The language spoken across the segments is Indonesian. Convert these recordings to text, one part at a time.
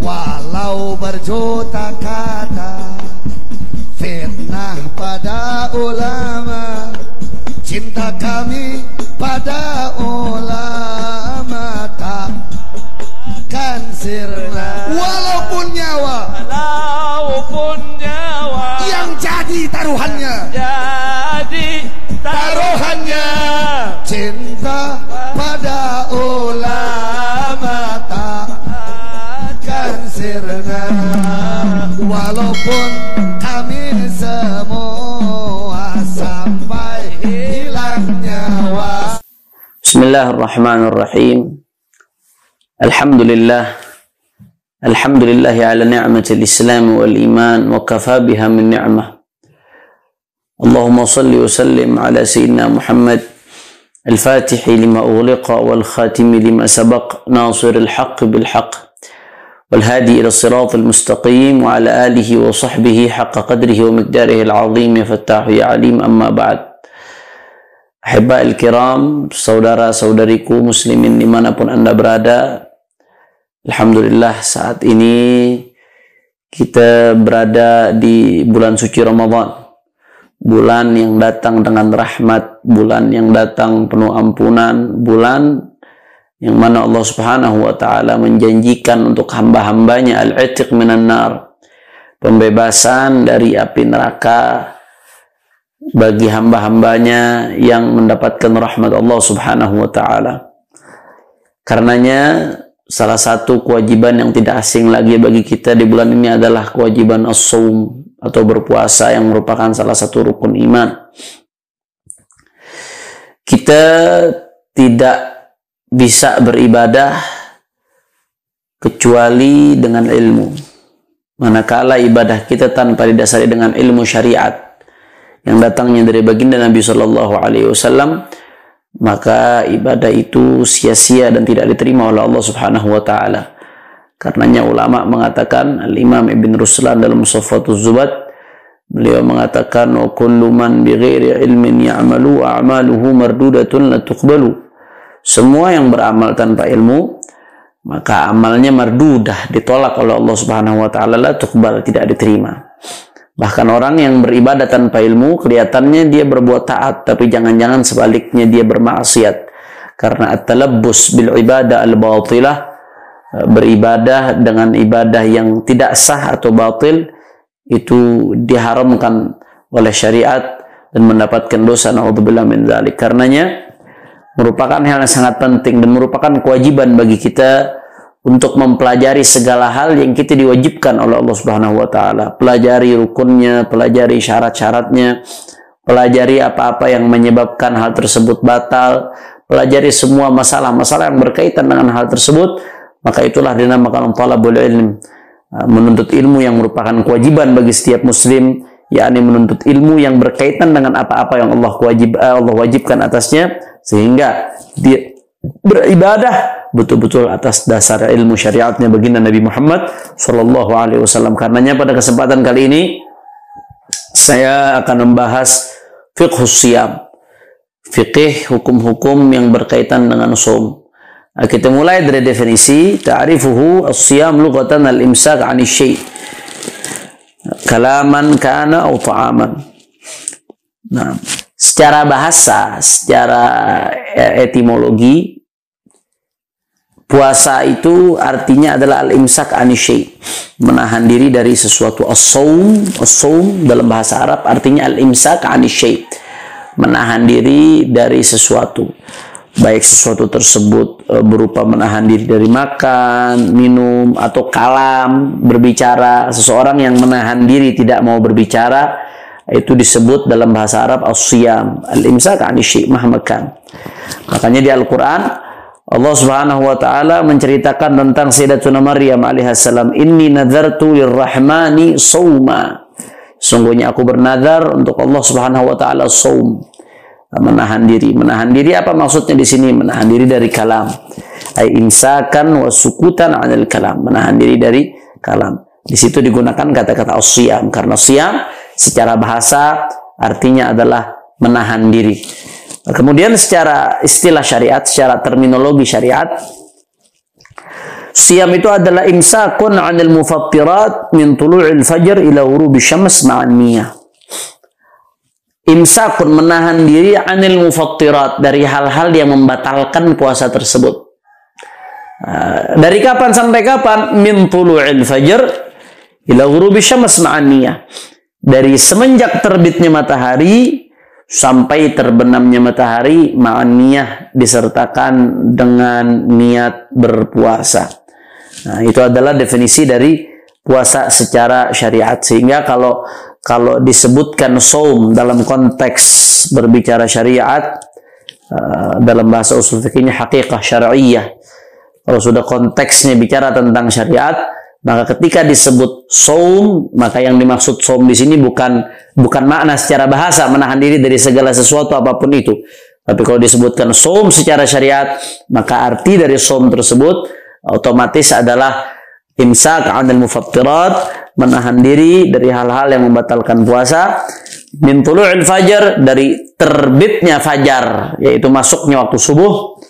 walau berjuta kata fitnah pada ulama, cinta kami pada ulama takkan sirna. Walaupun nyawa yang jadi taruhannya, cinta pada ulama takkan sirna. Walaupun kami semua sampai hilang nyawa. Bismillahirrahmanirrahim. Alhamdulillah ala ni'matil Islam wal iman wa kafa biha min ni'mah. Allahumma salli wa sallim ala sayyidina Muhammad al-Fatihi lima ughliqa wal khatimi lima sabaq nasiril haqq bil haqq wal hadi ila siratal mustaqim wa ala alihi wa sahbihi haqqa qadrihi wa miqdarihi al-azim ya fattahu ya alim. Amma ba'd. Ahibba al-kiram, saudara-saudariku muslimin dimanapun anda berada, alhamdulillah saat ini kita berada di bulan suci Ramadan, bulan yang datang dengan rahmat, bulan yang datang penuh ampunan, bulan yang mana Allah Subhanahu wa ta'ala menjanjikan untuk hamba-hambanya al-'itiq minan nar, pembebasan dari api neraka bagi hamba-hambanya yang mendapatkan rahmat Allah Subhanahu wa ta'ala. Karenanya salah satu kewajiban yang tidak asing lagi bagi kita di bulan ini adalah kewajiban as-shaum atau berpuasa, yang merupakan salah satu rukun iman. Kita tidak bisa beribadah kecuali dengan ilmu. Manakala ibadah kita tanpa didasari dengan ilmu syariat yang datangnya dari baginda Nabi Shallallahu Alaihi Wasallam, maka ibadah itu sia-sia dan tidak diterima oleh Allah Subhanahu Wa Taala. Karenanya ulama mengatakan, Al-Imam Ibn Ruslan dalam Safwatuz Zubat, beliau mengatakan, wa kullu man bighairi ilmin ya'malu a'maluhu mardudatun la tuqbalu. Semua yang beramal tanpa ilmu, maka amalnya mardudah, ditolak oleh Allah Subhanahu Wa Taala, la tuqbal, tidak diterima. Bahkan orang yang beribadah tanpa ilmu, kelihatannya dia berbuat taat, tapi jangan-jangan sebaliknya dia bermaksiat. Karena at-talabbus bil ibadah al-batilah, beribadah dengan ibadah yang tidak sah atau batil, itu diharamkan oleh syariat dan mendapatkan dosa, naudzubillah min dzalik. Karenanya merupakan hal yang sangat penting dan merupakan kewajiban bagi kita untuk mempelajari segala hal yang kita diwajibkan oleh Allah Subhanahu wa taala. Pelajari rukunnya, pelajari syarat-syaratnya, pelajari apa-apa yang menyebabkan hal tersebut batal, pelajari semua masalah-masalah yang berkaitan dengan hal tersebut. Maka itulah dinamakan talabul ilm, menuntut ilmu yang merupakan kewajiban bagi setiap muslim, yakni menuntut ilmu yang berkaitan dengan apa-apa yang Allah wajibkan atasnya, sehingga dia beribadah betul-betul atas dasar ilmu syariatnya baginda Nabi Muhammad Sallallahu Alaihi Wasallam. Karenanya pada kesempatan kali ini saya akan membahas fiqhus siyam, fikih hukum-hukum yang berkaitan dengan shaum. Kita mulai dari definisi. Ta'rifuhu as-siyam lughatan al-imsak 'ani syai' kalaman kana atau ta'aman. Nah, secara bahasa, secara etimologi, puasa itu artinya adalah al-imsak 'ani syai', menahan diri dari sesuatu. As-shaum dalam bahasa Arab artinya al-imsak 'ani syai', menahan diri dari sesuatu. Baik sesuatu tersebut berupa menahan diri dari makan, minum, atau kalam, berbicara. Seseorang yang menahan diri tidak mau berbicara, itu disebut dalam bahasa Arab as-siyam, al-imsak 'ani syai' mahma kan. Makanya di Al-Quran Allah Subhanahu wa taala menceritakan tentang Sayyidatuna Maryam alaihissalam, inni nadzartu lirrahmani shauma. Sungguhnya aku bernazar untuk Allah Subhanahu wa taala shaum, menahan diri. Menahan diri apa maksudnya di sini? Menahan diri dari kalam. Ai imsakan wa sukutan 'anil kalam, menahan diri dari kalam. Di situ digunakan kata-kata as-siyam karena siyam secara bahasa artinya adalah menahan diri. Kemudian secara istilah syariat, secara terminologi syariat, Siam itu adalah imsakun 'anil mufattirat min tulu'il fajr ila ghurubi syams ma'an niyah. Imsakun, menahan diri, 'anil mufattirat, dari hal-hal yang membatalkan puasa tersebut. Dari kapan sampai kapan? Min tulu'il fajr ila ghurubi syams ma'an niyah. Dari semenjak terbitnya matahari sampai terbenamnya matahari ma'an niyah, disertakan dengan niat berpuasa. Nah, itu adalah definisi dari puasa secara syariat. Sehingga kalau disebutkan saum dalam konteks berbicara syariat, dalam bahasa usul fikihnya haqiqah syar'iyyah. Kalau sudah konteksnya bicara tentang syariat, maka ketika disebut saum, maka yang dimaksud saum di sini bukan makna secara bahasa menahan diri dari segala sesuatu apapun itu. Tapi kalau disebutkan saum secara syariat, maka arti dari saum tersebut otomatis adalah imsak 'anil mufattirat, menahan diri dari hal-hal yang membatalkan puasa, min tulu'il fajr, dari terbitnya fajar, yaitu masuknya waktu subuh,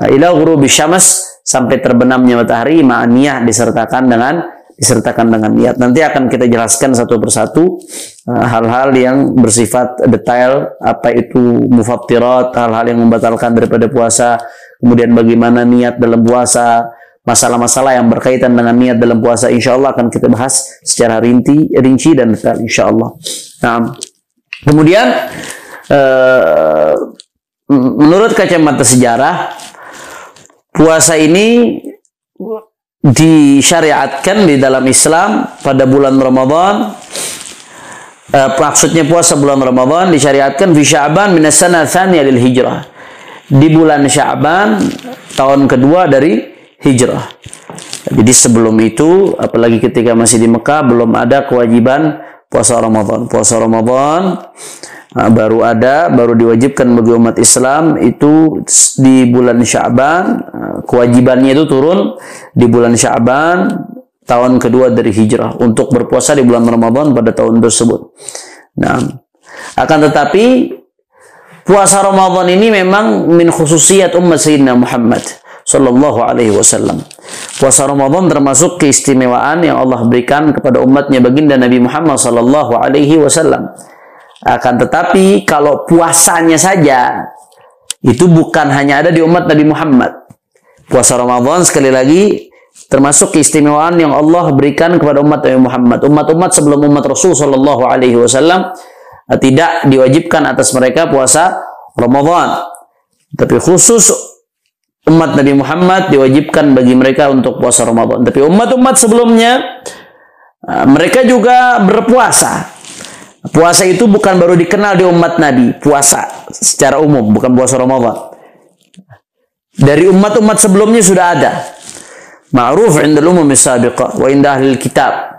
ila ghurubi syams, sampai terbenamnya matahari, ma'an niyah, disertakan dengan niat. Nanti akan kita jelaskan satu persatu hal-hal yang bersifat detail, apa itu mufattirat, hal-hal yang membatalkan daripada puasa, kemudian bagaimana niat dalam puasa, masalah-masalah yang berkaitan dengan niat dalam puasa, insya Allah akan kita bahas secara rinci dan detail, insya Allah. Nah, kemudian menurut kacamata sejarah, puasa ini disyariatkan di dalam Islam pada bulan Ramadan. Maksudnya puasa bulan Ramadan disyariatkan fi Sya'ban min as-sanah tsaniyah lil hijrah, di bulan Sya'ban tahun kedua dari hijrah. Jadi sebelum itu, apalagi ketika masih di Mekah, belum ada kewajiban puasa Ramadan. Puasa Ramadan baru diwajibkan bagi umat Islam itu di bulan Sya'ban. Kewajibannya itu turun di bulan Sya'ban tahun kedua dari hijrah untuk berpuasa di bulan Ramadan pada tahun tersebut. Nah, akan tetapi puasa Ramadan ini memang min khususiyat umat Sayyidina Muhammad sallallahu alaihi wasallam. Puasa Ramadan termasuk keistimewaan yang Allah berikan kepada umatnya baginda Nabi Muhammad sallallahu alaihi wasallam. Akan tetapi kalau puasanya saja itu bukan hanya ada di umat Nabi Muhammad. Puasa Ramadan sekali lagi termasuk keistimewaan yang Allah berikan kepada umat Nabi Muhammad. Umat-umat sebelum umat Rasul sallallahu alaihi wasallam tidak diwajibkan atas mereka puasa Ramadan. Tapi khusus umat Nabi Muhammad diwajibkan bagi mereka untuk puasa Ramadan. Tapi umat-umat sebelumnya mereka juga berpuasa. Puasa itu bukan baru dikenal di umat Nabi, puasa secara umum, bukan puasa Ramadan. Dari umat-umat sebelumnya sudah ada. Ma'ruf 'inda al-umam as-sabiqah wa 'inda ahli kitab.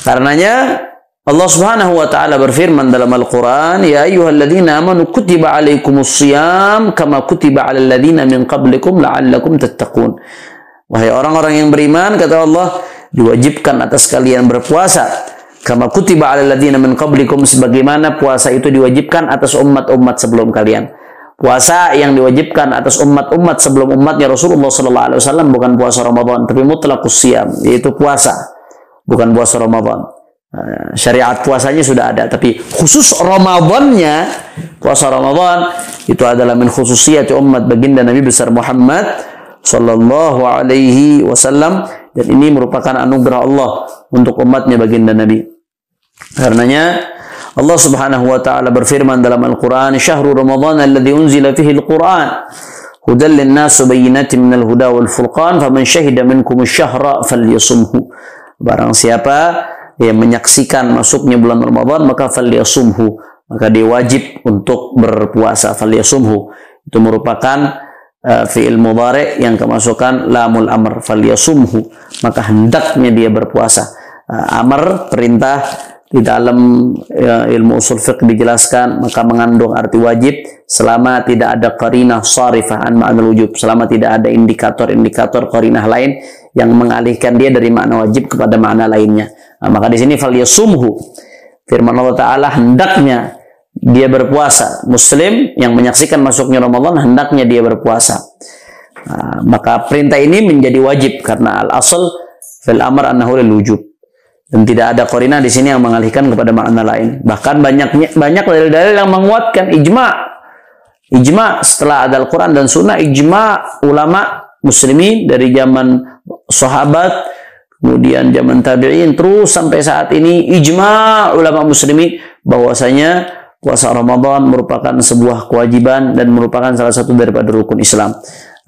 Karenanya Allah Subhanahu wa taala berfirman dalam Al-Qur'an, "Ya ayyuhalladzina amanu kutiba 'alaikumus shiyam kama kutiba 'alal ladzina min qablikum la'allakum tattaqun." Wahai orang-orang yang beriman, kata Allah, diwajibkan atas kalian berpuasa kama kutiba 'alal ladzina min qablikum, sebagaimana puasa itu diwajibkan atas umat-umat sebelum kalian. Puasa yang diwajibkan atas umat-umat sebelum umatnya Rasulullah sallallahu alaihi wasallam bukan puasa Ramadan, tapi mutlaqus shiyam, yaitu puasa, bukan puasa Ramadan. Syariat puasanya sudah ada, tapi khusus Ramadannya, puasa Ramadan itu adalah min khususiyati umat baginda Nabi besar Muhammad sallallahu alaihi wasallam, dan ini merupakan anugerah Allah untuk umatnya baginda Nabi. Karenanya Allah Subhanahu wa taala berfirman dalam Al-Qur'an, "Syahrul Ramadan alladzi unzila fihi al-Qur'an hudan lin-nas bayyinatin minal huda wal furqan faman syahida minkum asy-syahra falyasumhu." Barang siapa yang menyaksikan masuknya bulan Ramadan maka falyasumhu, maka dia wajib untuk berpuasa. Falyasumhu itu merupakan fi'il mudhari yang kemasukan lamul amr, falyasumhu, maka hendaknya dia berpuasa. Amr, perintah, di dalam ilmu usul fiqh dijelaskan, maka mengandung arti wajib selama tidak ada qarinah sharifah an ma'nal wujub, selama tidak ada indikator qarinah lain yang mengalihkan dia dari makna wajib kepada makna lainnya. Nah, maka di sini falyasumhu, firman Allah taala, hendaknya dia berpuasa. Muslim yang menyaksikan masuknya Ramadan hendaknya dia berpuasa. Maka perintah ini menjadi wajib karena al-asl fil amr annahu lil wujub. Dan tidak ada qarina di sini yang mengalihkan kepada makna lain. Bahkan banyak dalil-dalil yang menguatkan ijma setelah ada Al-Quran dan Sunnah, ijma ulama muslimin dari zaman sahabat, kemudian zaman tabi'in, terus sampai saat ini ijma ulama muslimin bahwasanya puasa Ramadan merupakan sebuah kewajiban dan merupakan salah satu daripada rukun Islam.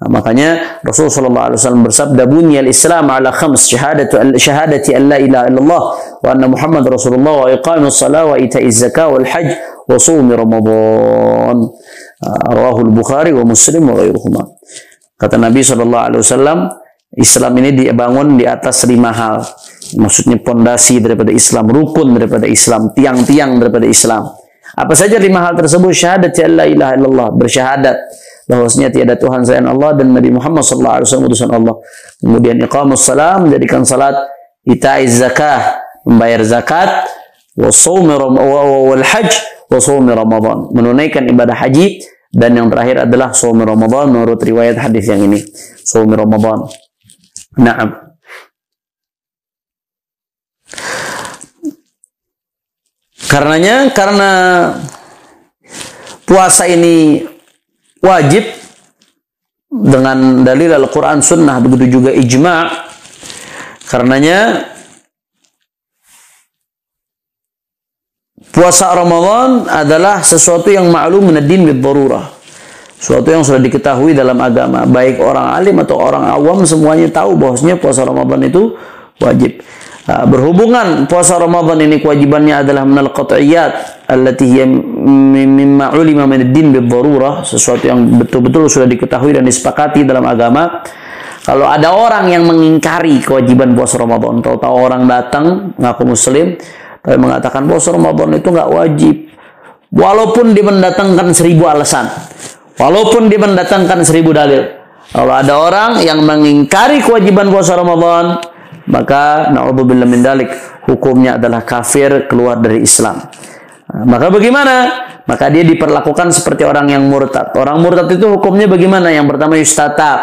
Makanya Rasulullah SAW bersabda, bunyal Islam ala khams, syahadati an la ilaha illallah wa anna Muhammad Rasulullah wa iqamus salat wa ita'iz zakah wal hajj wa sawmi Ramadan. Rawahul Bukhari wa Muslim wa ghairuhuma. Kata Nabi SAW, Islam ini dibangun di atas 5 hal. Maksudnya pondasi daripada Islam, rukun daripada Islam, tiang-tiang daripada Islam. Apa saja 5 hal tersebut? Syahadati an la ilaha illallah, bersyahadat bahwasanya tiada Tuhan selain Allah dan Nabi Muhammad SAW utusan Allah. Kemudian iqamus salam, menjadikan salat, ita'iz zakah, membayar zakat, wa shaumi wal hajj wa shaumi Ramadan, menunaikan ibadah haji, dan yang terakhir adalah shaumi Ramadan menurut riwayat hadis yang ini, shaumi Ramadan. Naam. Karena puasa ini wajib dengan dalil Al-Quran Sunnah, begitu juga ijma'. Karenanya puasa Ramadan adalah sesuatu yang ma'lum min ad-din bid-darurah, sesuatu yang sudah diketahui dalam agama, baik orang alim atau orang awam semuanya tahu bahwasanya puasa Ramadan itu wajib. Berhubungan puasa Ramadan ini kewajibannya adalah minal qat'iyat allati hiya mimma ulima min ad-din bid-darurah, sesuatu yang betul-betul sudah diketahui dan disepakati dalam agama. Kalau ada orang yang mengingkari kewajiban puasa Ramadan, tahu-tahu orang datang ngaku muslim tapi mengatakan puasa Ramadan itu nggak wajib, walaupun dia mendatangkan 1000 alasan, walaupun dia mendatangkan 1000 dalil. Kalau ada orang yang mengingkari kewajiban puasa Ramadan, maka na'udzubillah min dalik, hukumnya adalah kafir, keluar dari Islam. Maka bagaimana? Maka dia diperlakukan seperti orang yang murtad. Orang murtad itu hukumnya bagaimana? Yang pertama yustatab,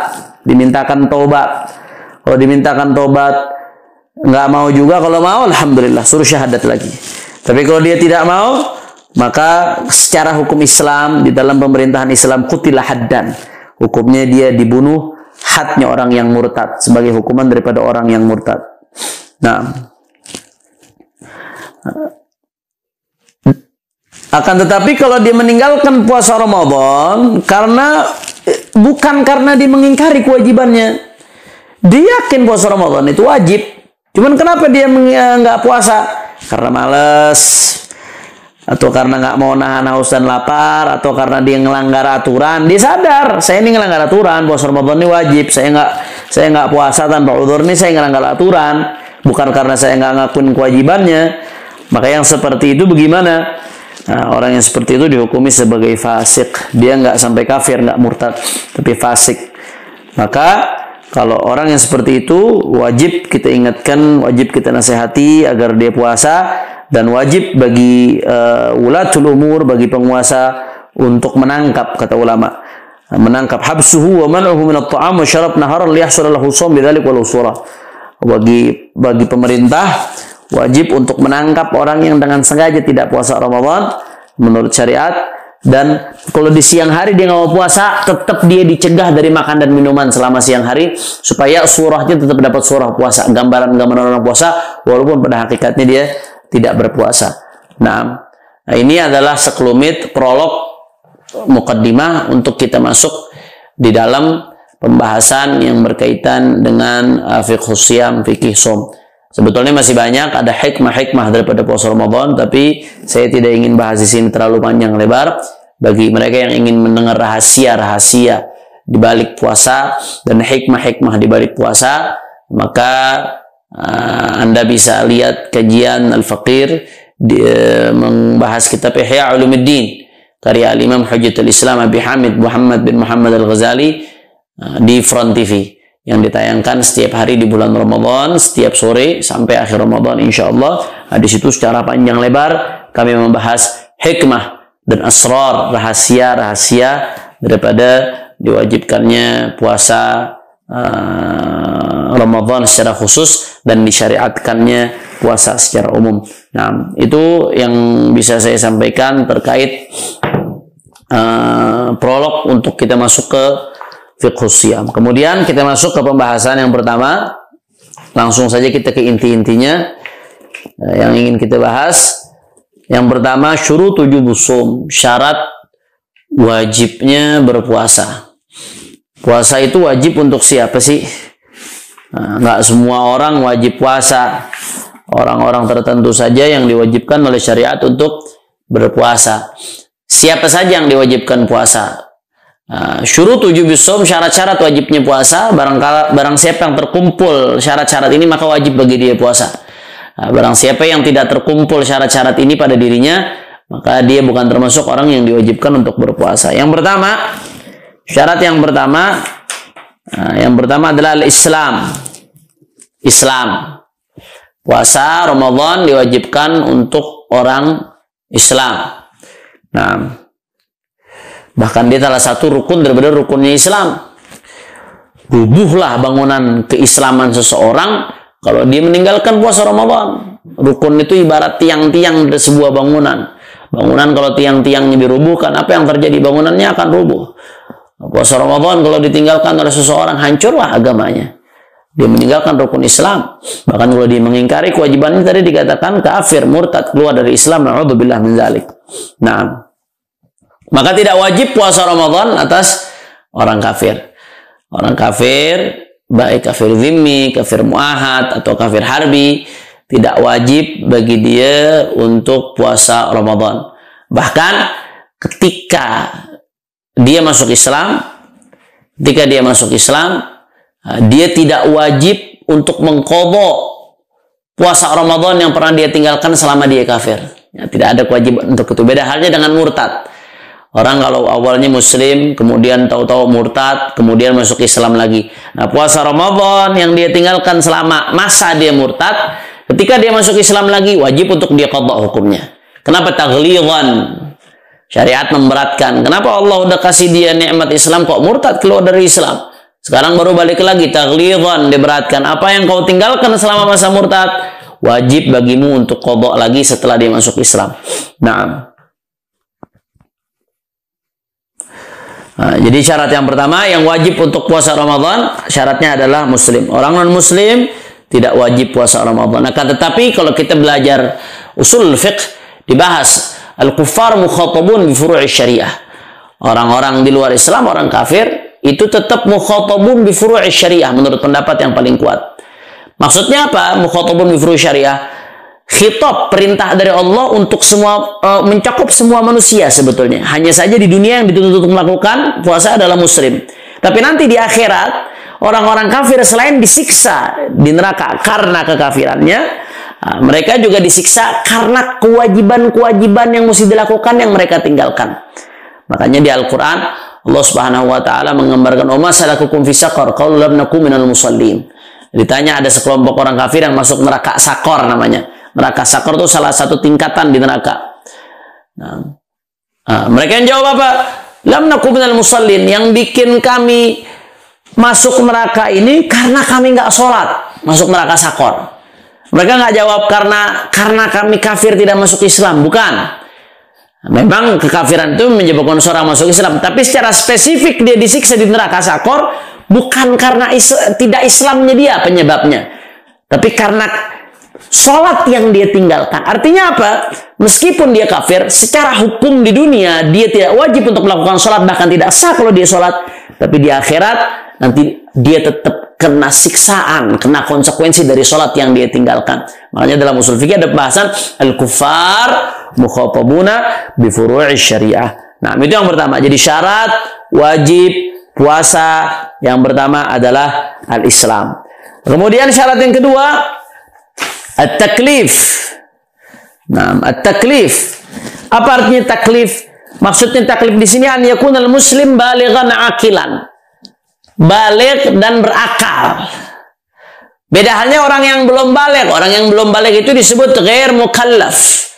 dimintakan taubat. Kalau dimintakan taubat nggak mau juga, kalau mau alhamdulillah suruh syahadat lagi. Tapi kalau dia tidak mau, maka secara hukum Islam di dalam pemerintahan Islam qutila haddan, hukumnya dia dibunuh, hadnya orang yang murtad, sebagai hukuman daripada orang yang murtad. Nah, akan tetapi kalau dia meninggalkan puasa Ramadan bukan karena dia mengingkari kewajibannya, dia yakin puasa Ramadan itu wajib, cuman kenapa dia nggak puasa? Karena malas, atau karena nggak mau nahan haus dan lapar, atau karena dia ngelanggar aturan. Dia sadar, saya ini ngelanggar aturan, puasa Ramadan ini wajib, saya nggak puasa tanpa udzur ini, saya ngelanggar aturan, bukan karena saya nggak ngakuin kewajibannya. Maka yang seperti itu bagaimana? Nah, orang yang seperti itu dihukumi sebagai fasik. Dia nggak sampai kafir, nggak murtad, tapi fasik. Maka kalau orang yang seperti itu wajib kita ingatkan, wajib kita nasihati agar dia puasa. Dan wajib bagi ulatul umur, bagi penguasa untuk menangkap, kata ulama, menangkap habsuhu wa man'uhu min at-ta'am wa syarab naharan liyahsul lahu shaum bidzalik walau surah. Bagi pemerintah wajib untuk menangkap orang yang dengan sengaja tidak puasa Ramadan menurut syariat, dan kalau di siang hari dia nggak mau puasa, tetap dia dicegah dari makan dan minuman selama siang hari supaya surahnya tetap dapat surah puasa, gambaran-gambaran orang puasa walaupun pada hakikatnya dia tidak berpuasa. Nah, ini adalah sekelumit prolog muqaddimah untuk kita masuk di dalam pembahasan yang berkaitan dengan fiqh siyam, fikih som. Sebetulnya masih banyak, ada hikmah-hikmah daripada puasa Ramadan, tapi saya tidak ingin bahas di sini terlalu panjang lebar. Bagi mereka yang ingin mendengar rahasia-rahasia di balik puasa dan hikmah-hikmah di balik puasa, maka Anda bisa lihat kajian Al-Faqir membahas kitab Ihya Ulumuddin karya Al-Imam Hujjatul Islam Abi Hamid Muhammad bin Muhammad Al-Ghazali di Front TV yang ditayangkan setiap hari di bulan Ramadan, setiap sore sampai akhir Ramadan insyaallah. Di situ secara panjang lebar kami membahas hikmah dan asrar, rahasia-rahasia daripada diwajibkannya puasa Ramadan secara khusus dan disyariatkannya puasa secara umum. Nah, itu yang bisa saya sampaikan terkait prolog untuk kita masuk ke fiqhus siyam. Kemudian kita masuk ke pembahasan yang pertama. Langsung saja kita ke inti-intinya yang ingin kita bahas. Yang pertama, syurut wujubus shaum, syarat wajibnya berpuasa. Puasa itu wajib untuk siapa sih? Nah, nggak semua orang wajib puasa. Orang-orang tertentu saja yang diwajibkan oleh syariat untuk berpuasa. Siapa saja yang diwajibkan puasa? Syurut wujubus shaum, syarat-syarat wajibnya puasa. Barang siapa yang terkumpul syarat-syarat ini, maka wajib bagi dia puasa. Barang siapa yang tidak terkumpul syarat-syarat ini pada dirinya, maka dia bukan termasuk orang yang diwajibkan untuk berpuasa. Yang pertama, syarat yang pertama adalah Islam. Puasa Ramadan diwajibkan untuk orang Islam. Nah, bahkan dia salah satu rukun daripada rukunnya Islam. Rubuhlah bangunan keislaman seseorang kalau dia meninggalkan puasa Ramadan. Rukun itu ibarat tiang-tiang dari sebuah bangunan. Bangunan kalau tiang-tiangnya dirubuhkan, apa yang terjadi? Bangunannya akan rubuh. Puasa Ramadan kalau ditinggalkan oleh seseorang, hancurlah agamanya. Dia meninggalkan rukun Islam. Bahkan kalau dia mengingkari kewajibannya, tadi dikatakan kafir, murtad, keluar dari Islam. Na'udzubillah min dzalik. Nah, maka tidak wajib puasa Ramadan atas orang kafir. Orang kafir, baik kafir zimmi, kafir muahad, atau kafir harbi, tidak wajib bagi dia untuk puasa Ramadan. Bahkan ketika dia masuk Islam, dia tidak wajib untuk mengqadha puasa Ramadan yang pernah dia tinggalkan selama dia kafir. Ya, tidak ada kewajiban untuk itu. Beda halnya dengan murtad. Orang kalau awalnya muslim, kemudian tahu-tahu murtad, kemudian masuk Islam lagi. Nah, puasa Ramadan yang dia tinggalkan selama masa dia murtad, ketika dia masuk Islam lagi, wajib untuk dia qadha hukumnya. Kenapa taghlidzan? Syariat memberatkan. Kenapa Allah udah kasih dia nikmat Islam kok murtad keluar dari Islam? Sekarang baru balik lagi, taghlidzan, diberatkan. Apa yang kau tinggalkan selama masa murtad, wajib bagimu untuk qadha lagi setelah dia masuk Islam. Nah, jadi syarat yang pertama yang wajib untuk puasa Ramadan, syaratnya adalah muslim. Orang non-muslim tidak wajib puasa Ramadan. Nah, tetapi kalau kita belajar usul fiqh, dibahas al-kuffar mukhatabun bi furu'i syariah. Orang-orang di luar Islam, orang kafir, itu tetap mukhatabun bi furu'i syariah menurut pendapat yang paling kuat. Maksudnya apa? Mukhatabun bi furu'i syariah. Khitab, perintah dari Allah untuk semua, mencakup semua manusia sebetulnya. Hanya saja di dunia yang dituntut untuk melakukan puasa adalah muslim. Tapi nanti di akhirat, orang-orang kafir selain disiksa di neraka karena kekafirannya, mereka juga disiksa karena kewajiban-kewajiban yang mesti dilakukan yang mereka tinggalkan. Makanya di Al-Quran, Allah Subhanahu wa Ta'ala menggambarkan, "Wa ma salakukum fi saqar? Qalu lam nakum minal musallin." Ditanya ada sekelompok orang kafir yang masuk neraka Sakor namanya. Neraka Sakor itu salah satu tingkatan di neraka. Mereka yang jawab apa? Lam nakum minal musallin. Yang bikin kami masuk neraka ini karena kami nggak sholat. Masuk neraka Sakor. Mereka nggak jawab karena kami kafir tidak masuk Islam. Bukan. Memang kekafiran itu menyebabkan seorang masuk Islam. Tapi secara spesifik dia disiksa di neraka Sakor. Bukan karena tidak Islamnya dia penyebabnya. Tapi karena sholat yang dia tinggalkan. Artinya apa? Meskipun dia kafir, secara hukum di dunia dia tidak wajib untuk melakukan sholat, bahkan tidak sah kalau dia sholat. Tapi di akhirat nanti dia tetap kena siksaan, kena konsekuensi dari sholat yang dia tinggalkan. Makanya dalam usul fikih ada bahasan al-kuffar mukhatabuna bi furu'i syariah. Nah, itu yang pertama. Jadi syarat wajib puasa yang pertama adalah al-Islam. Kemudian syarat yang kedua, at-taklif. Nah, at-taklif. Apa artinya taklif? Maksudnya taklif di sini an yakunal muslim balighan aqilan. Baligh dan berakal. Beda halnya orang yang belum baligh. Orang yang belum baligh itu disebut ghair mukallaf.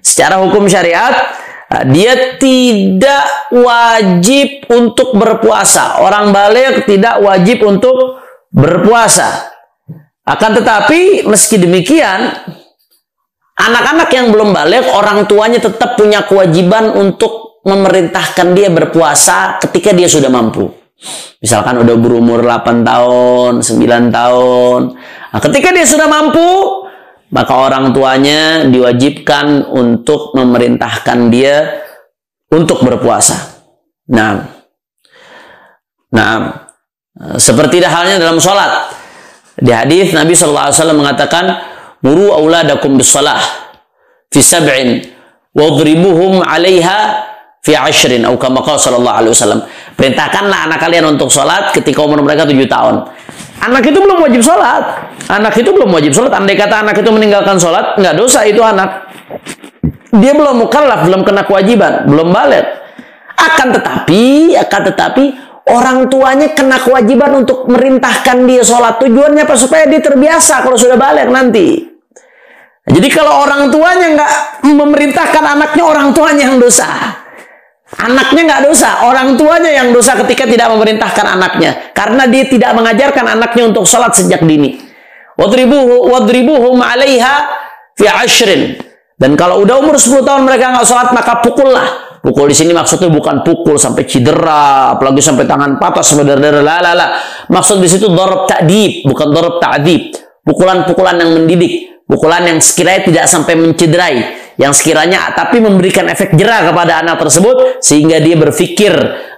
Secara hukum syariat, dia tidak wajib untuk berpuasa. Orang balik tidak wajib untuk berpuasa. Akan tetapi meski demikian, anak-anak yang belum balik, orang tuanya tetap punya kewajiban untuk memerintahkan dia berpuasa ketika dia sudah mampu. Misalkan udah berumur 8 tahun, 9 tahun. Nah, ketika dia sudah mampu, maka orang tuanya diwajibkan untuk memerintahkan dia untuk berpuasa. Nah, seperti halnya dalam sholat. Di hadis Nabi SAW mengatakan, "Muru auladakum bis-shalah fi sab'in wadribuhum 'alaiha fi 'ashrin," atau kama qala sallallahu alaihi wasallam. Perintahkanlah anak kalian untuk sholat ketika umur mereka 7 tahun. Anak itu belum wajib sholat. Anak itu belum wajib sholat. Andai kata anak itu meninggalkan sholat, nggak dosa itu anak. Dia belum mukallaf, belum kena kewajiban, belum balik. Akan tetapi orang tuanya kena kewajiban untuk merintahkan dia sholat. Tujuannya apa? Supaya dia terbiasa kalau sudah balik nanti. Jadi kalau orang tuanya nggak memerintahkan anaknya, orang tuanya yang dosa. Anaknya nggak dosa, orang tuanya yang dosa ketika tidak memerintahkan anaknya. Karena dia tidak mengajarkan anaknya untuk sholat sejak dini. Wadribuhum 'alaiha fi 'ashrin. Dan kalau udah umur 10 tahun mereka nggak sholat, maka pukullah. Pukul di sini maksudnya bukan pukul sampai cedera, apalagi sampai tangan patah sampai darah. Maksud di situ darab ta'dib, bukan darab ta'dib. Pukulan-pukulan yang mendidik, pukulan yang sekiranya tidak sampai mencederai, yang sekiranya tapi memberikan efek jera kepada anak tersebut sehingga dia berpikir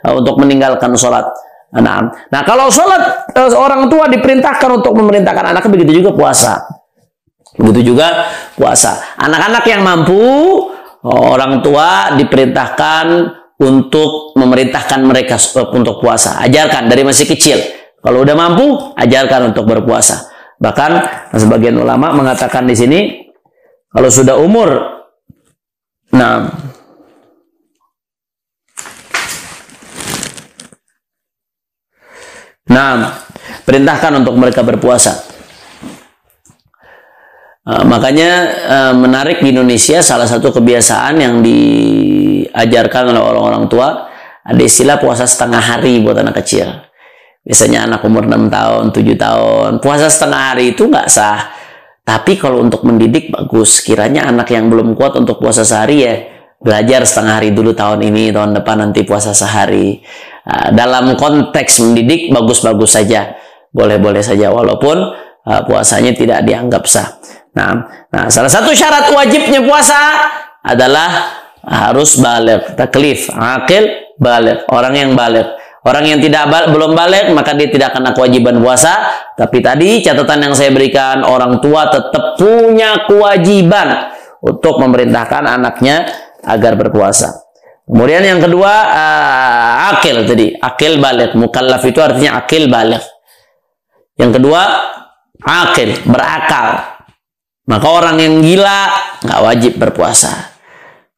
untuk meninggalkan sholat. Nah, kalau sholat orang tua diperintahkan untuk memerintahkan anaknya, begitu juga puasa. Begitu juga puasa. Anak-anak yang mampu, orang tua diperintahkan untuk memerintahkan mereka untuk puasa. Ajarkan dari masih kecil. Kalau udah mampu, ajarkan untuk berpuasa. Bahkan sebagian ulama mengatakan di sini, kalau sudah umur perintahkan untuk mereka berpuasa. Makanya menarik di Indonesia, salah satu kebiasaan yang diajarkan oleh orang-orang tua, ada istilah puasa setengah hari buat anak kecil. Biasanya anak umur 6 tahun, 7 tahun. Puasa setengah hari itu nggak sah. Tapi kalau untuk mendidik bagus. Kiranya anak yang belum kuat untuk puasa sehari, ya belajar setengah hari dulu tahun ini, tahun depan nanti puasa sehari. Dalam konteks mendidik bagus-bagus saja. Boleh-boleh saja walaupun puasanya tidak dianggap sah. Nah, salah satu syarat wajibnya puasa adalah harus balik, taklif, akil, balik, orang yang balik. Orang yang belum balik, maka dia tidak kena kewajiban puasa. Tapi tadi catatan yang saya berikan, orang tua tetap punya kewajiban untuk memerintahkan anaknya agar berpuasa. Kemudian yang kedua, akil tadi, akil balik. Mukallaf itu artinya akil balik. Yang kedua, akil, berakal. Maka orang yang gila nggak wajib berpuasa.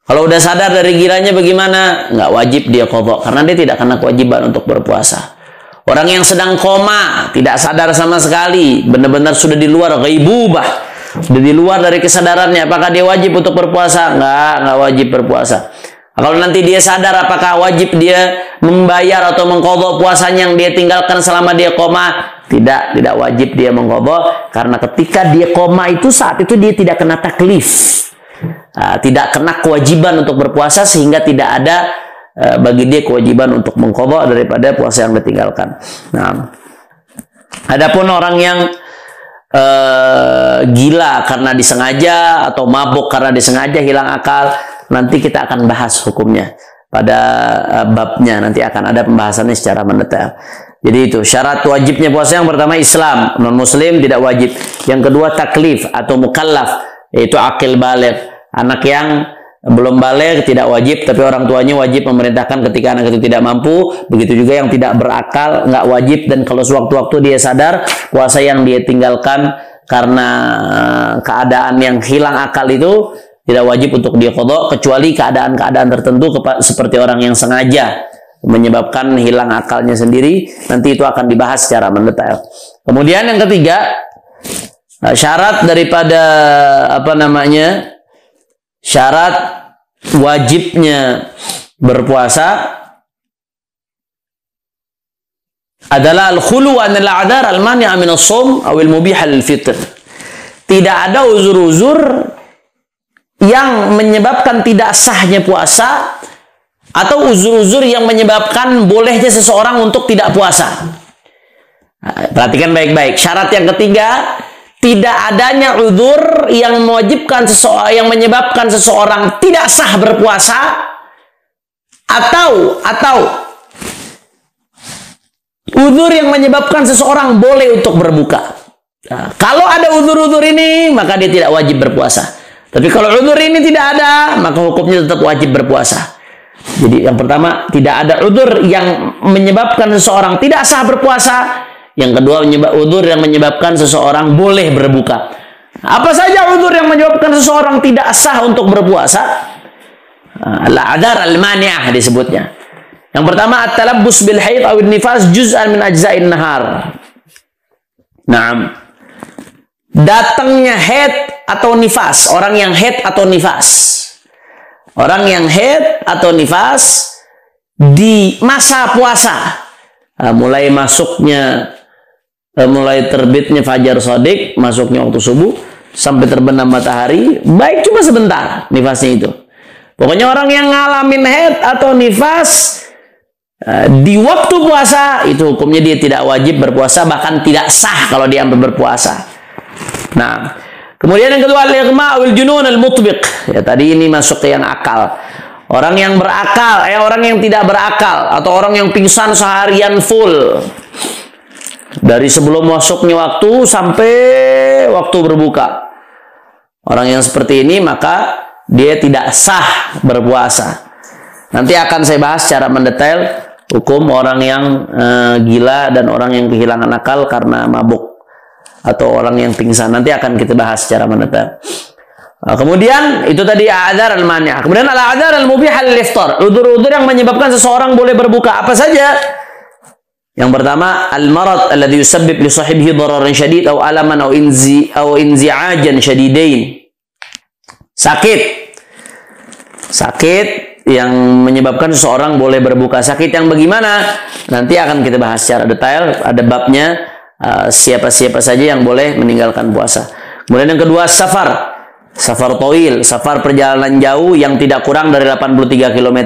Kalau udah sadar dari gilanya bagaimana? Nggak wajib dia qadha, karena dia tidak kena kewajiban untuk berpuasa. Orang yang sedang koma, tidak sadar sama sekali, benar-benar sudah di luar ghaibubah, sudah di luar dari kesadarannya, apakah dia wajib untuk berpuasa? Nggak wajib berpuasa. Kalau nanti dia sadar, apakah wajib dia membayar atau mengqadha puasanya yang dia tinggalkan selama dia koma? Tidak wajib dia mengqadha, karena ketika dia koma itu, saat itu dia tidak kena taklif. Tidak kena kewajiban untuk berpuasa, sehingga tidak ada bagi dia kewajiban untuk mengqadha daripada puasa yang ditinggalkan. Nah, adapun orang yang gila karena disengaja atau mabuk karena disengaja hilang akal, nanti kita akan bahas hukumnya pada babnya, nanti akan ada pembahasannya secara mendetail. Jadi itu syarat wajibnya puasa. Yang pertama Islam, non muslim tidak wajib. Yang kedua taklif atau mukallaf, yaitu akil balik. Anak yang belum balik tidak wajib, tapi orang tuanya wajib memerintahkan ketika anak itu tidak mampu. Begitu juga yang tidak berakal, nggak wajib. Dan kalau sewaktu-waktu dia sadar, puasa yang dia tinggalkan karena keadaan yang hilang akal itu tidak wajib untuk dia qadha, kecuali keadaan-keadaan tertentu seperti orang yang sengaja menyebabkan hilang akalnya sendiri. Nanti itu akan dibahas secara mendetail. Kemudian yang ketiga, syarat daripada syarat wajibnya berpuasa adalah al-khulu anil a'dzar al-mani'a min as-shaum aw al-mubih lil-fitr. Tidak ada uzur-uzur yang menyebabkan tidak sahnya puasa atau uzur-uzur yang menyebabkan bolehnya seseorang untuk tidak puasa. Nah, perhatikan baik-baik. Syarat yang ketiga, tidak adanya uzur yang mewajibkan seseorang, yang menyebabkan seseorang tidak sah berpuasa atau uzur yang menyebabkan seseorang boleh untuk berbuka. Nah, kalau ada uzur-uzur ini, maka dia tidak wajib berpuasa. Tapi kalau uzur ini tidak ada, maka hukumnya tetap wajib berpuasa. Jadi yang pertama, tidak ada uzur yang menyebabkan seseorang tidak sah berpuasa. Yang kedua, uzur yang menyebabkan seseorang boleh berbuka. Apa saja uzur yang menyebabkan seseorang tidak sah untuk berpuasa? Al-a'dzar al-mani'ah disebutnya. Yang pertama, at-talabbus bil haid aw nifas juz'an min ajza'in nahar. Naam. Datangnya haid atau nifas, orang yang haid atau nifas. Orang yang haid atau nifas di masa puasa. Mulai terbitnya fajar shadiq, masuknya waktu subuh sampai terbenam matahari, baik cuma sebentar nifasnya itu. Pokoknya orang yang ngalamin haid atau nifas di waktu puasa, itu hukumnya dia tidak wajib berpuasa, bahkan tidak sah kalau dia berpuasa. Nah, kemudian yang kedua, al-ighma wal junun al-mutbiq. Ya, tadi ini masuk ke yang akal. Orang yang berakal, orang yang tidak berakal, atau orang yang pingsan seharian full dari sebelum masuknya waktu sampai waktu berbuka. Orang yang seperti ini maka dia tidak sah berpuasa. Nanti akan saya bahas secara mendetail hukum orang yang gila dan orang yang kehilangan akal karena mabuk atau orang yang pingsan. Nanti akan kita bahas secara mendetail. Kemudian itu tadi a'dzar al-mani'. Kemudian al-a'dzar al-mubih lil-iftar. Udzur-udzur yang menyebabkan seseorang boleh berbuka. Apa saja? Yang pertama, al-marad alladhi yusabbib li sahibihi dararan syadid aw alaman aw inzi'ajan syadidain. Sakit yang menyebabkan seseorang boleh berbuka. Sakit yang bagaimana? Nanti akan kita bahas secara detail. Ada babnya, siapa-siapa saja yang boleh meninggalkan puasa. Kemudian yang kedua, safar tawil, safar perjalanan jauh yang tidak kurang dari 83 km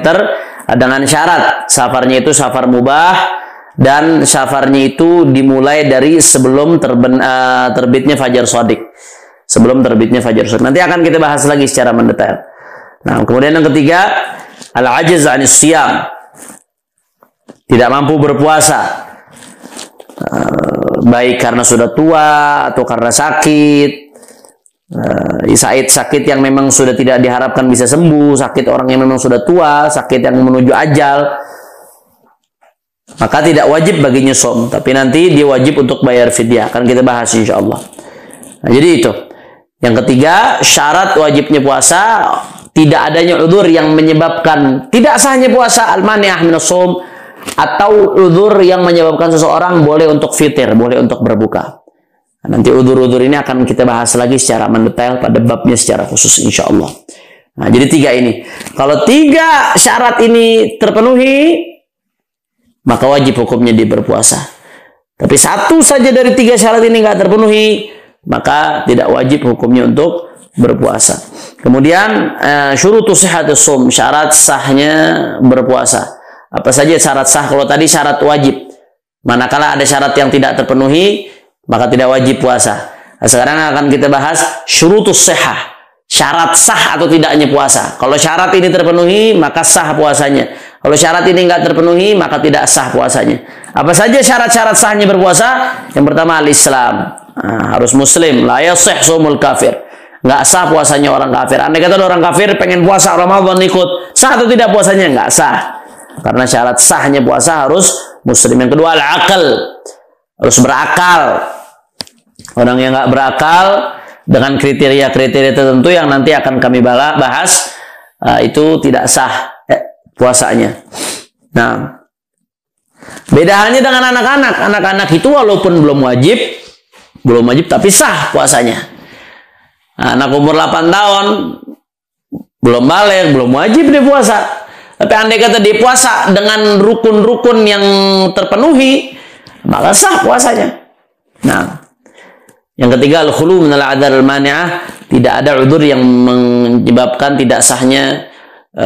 dengan syarat safarnya itu safar mubah dan safarnya itu dimulai dari sebelum terbitnya fajar shadiq. Sebelum terbitnya fajar shadiq. Nanti akan kita bahas lagi secara mendetail. Nah, kemudian yang ketiga, al-ajiz 'anis siyam. Tidak mampu berpuasa. Baik karena sudah tua atau karena sakit. Sakit yang memang sudah tidak diharapkan bisa sembuh, sakit orang yang memang sudah tua, sakit yang menuju ajal, maka tidak wajib baginya som, tapi nanti dia wajib untuk bayar fidyah. Akan kita bahas insyaallah. Nah, jadi itu. Yang ketiga, syarat wajibnya puasa, tidak adanya udzur yang menyebabkan tidak sahnya puasa, al-mani'ah minas shaum, atau udzur yang menyebabkan seseorang boleh untuk fitir, boleh untuk berbuka. Nanti udzur-udzur ini akan kita bahas lagi secara mendetail pada babnya secara khusus insyaallah. Nah, jadi tiga ini. Kalau tiga syarat ini terpenuhi, maka wajib hukumnya dia berpuasa. Tapi satu saja dari tiga syarat ini nggak terpenuhi, maka tidak wajib hukumnya untuk berpuasa. Kemudian syurutus sihhatus shaum, syarat sahnya berpuasa. Apa saja syarat sah? Kalau tadi syarat wajib, manakala ada syarat yang tidak terpenuhi, maka tidak wajib puasa. Nah, sekarang akan kita bahas syurutus sihhah, syarat sah atau tidaknya puasa. Kalau syarat ini terpenuhi, maka sah puasanya. Kalau syarat ini nggak terpenuhi, maka tidak sah puasanya. Apa saja syarat-syarat sahnya berpuasa? Yang pertama, al-Islam. Nah, harus muslim. La yasih shaumul kafir. Nggak sah puasanya orang kafir. Andai kata orang kafir pengen puasa Ramadan ikut, sah atau tidak puasanya? Nggak sah. Karena syarat sahnya puasa harus muslim. Yang kedua, al-aql. Harus berakal. Orang yang nggak berakal dengan kriteria-kriteria tertentu yang nanti akan kami bahas, itu tidak sah puasanya. Nah, beda halnya dengan anak-anak. Anak-anak itu walaupun belum wajib tapi sah puasanya. Nah, anak umur 8 tahun belum balik, belum wajib dia puasa. Tapi andai kata dia puasa dengan rukun-rukun yang terpenuhi, maka sah puasanya. Nah, yang ketiga, al-khulu minal a'dzar al-mani'ah, tidak ada udzur yang menyebabkan tidak sahnya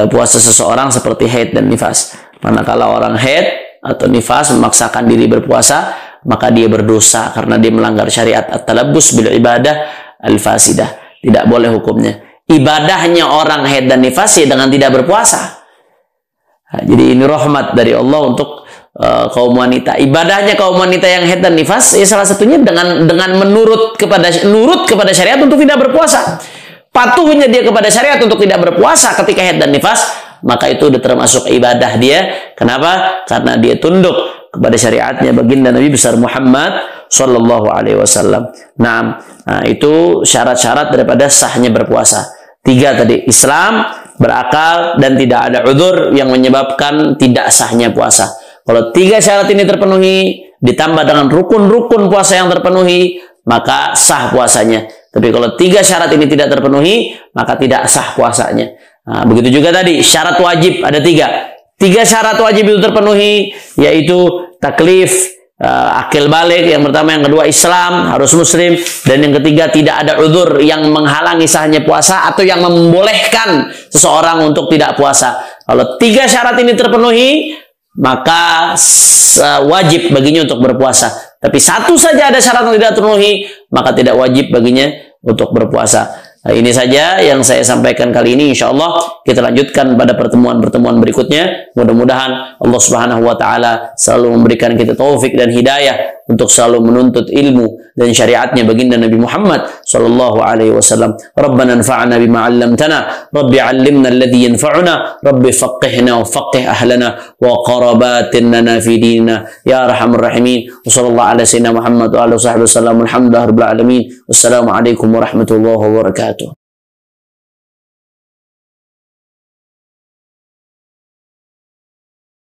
puasa seseorang seperti haid dan nifas. Manakala orang haid atau nifas memaksakan diri berpuasa, maka dia berdosa karena dia melanggar syariat at-talabbus bil ibadah al-fasidah. Tidak boleh hukumnya. Ibadahnya orang haid dan nifas dengan tidak berpuasa. Nah, jadi ini rahmat dari Allah untuk kaum wanita. Ibadahnya kaum wanita yang haid dan nifas, ya salah satunya dengan nurut kepada syariat untuk tidak berpuasa. Patuhnya dia kepada syariat untuk tidak berpuasa ketika haid dan nifas, maka itu sudah termasuk ibadah dia. Kenapa? Karena dia tunduk kepada syariatnya baginda Nabi besar Muhammad sallallahu alaihi wasallam. Nah, itu syarat-syarat daripada sahnya berpuasa. 3 tadi, Islam, berakal, dan tidak ada udzur yang menyebabkan tidak sahnya puasa. Kalau 3 syarat ini terpenuhi, ditambah dengan rukun-rukun puasa yang terpenuhi, maka sah puasanya. Tapi kalau 3 syarat ini tidak terpenuhi, maka tidak sah puasanya. Nah, begitu juga tadi, syarat wajib ada 3. 3 syarat wajib itu terpenuhi, yaitu taklif, akil balik, yang pertama, yang kedua Islam, harus muslim, dan yang ketiga tidak ada udzur yang menghalangi sahnya puasa atau yang membolehkan seseorang untuk tidak puasa. Kalau 3 syarat ini terpenuhi, maka wajib baginya untuk berpuasa. Tapi 1 saja ada syarat yang tidak terpenuhi, maka tidak wajib baginya untuk berpuasa. Nah, ini saja yang saya sampaikan kali ini. Insya Allah kita lanjutkan pada pertemuan-pertemuan berikutnya. Mudah-mudahan Allah Subhanahu wa Ta'ala selalu memberikan kita taufik dan hidayah untuk selalu menuntut ilmu dan syariatnya baginda Nabi Muhammad sallallahu alaihi wasallam. Rabbana anfa'na bima 'allamtana, Rabbi 'allimna alladhi yanfa'una, Rabbi faqihna wa faqih ahlana wa qarabatina fi dinina ya arhamar rahimin. Wassallallahu ala sayyidina Muhammad wa ala sahbihi wasallam. Alhamdulillahirabbil alamin. Wassalamu alaikum warahmatullahi wabarakatuh.